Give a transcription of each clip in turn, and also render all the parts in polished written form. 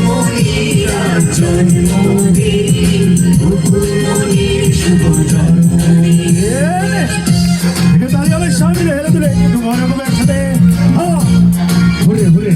মনির জন্মদিন, মনির শুভ জন্মদিন। তাহলে আমার সামনে হেরে তুলে একটু মনে হবে একসাথে ঘুরে ঘুরে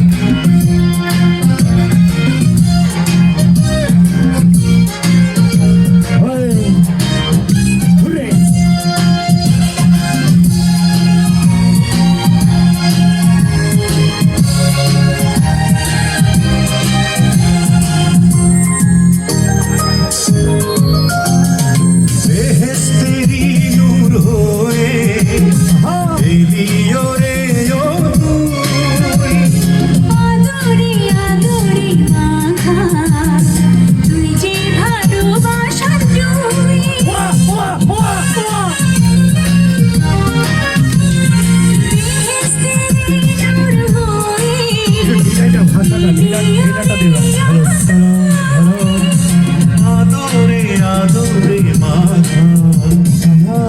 আদরে আদরে মাথা,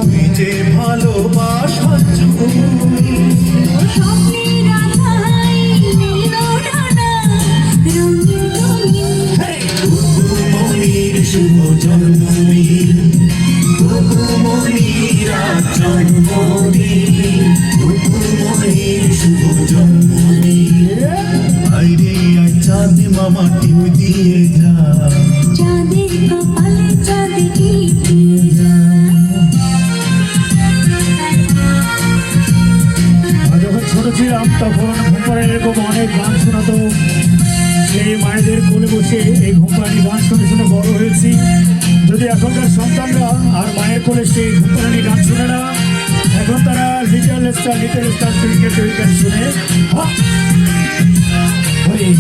তুই যে ভালোবাসা মনির শুভ জন্মদিন, মনির জন্মদিন, মনির শুভ জন্মদিন। আইরে আই চাঁদ মামা টিপ দিয়ে যা, চাঁদের কপালে চাঁদ টিপিয়ে যা। যখন ছোট ছিলাম তখন ঘুমপাড়ানি এরকম অনেক গান শোনাতো। সেই মায়েদের কোলে বসে এই ঘুমপাড়ানি গান শুনে শুনে বড় হয়েছি। যদি এখনকার সন্তানরা আর মায়ের কোলে সেই ঘুমপাড়ানি গান শুনে না, এখন তারা লিটল স্টার ক্রিকেট উইকেট শুনে হরি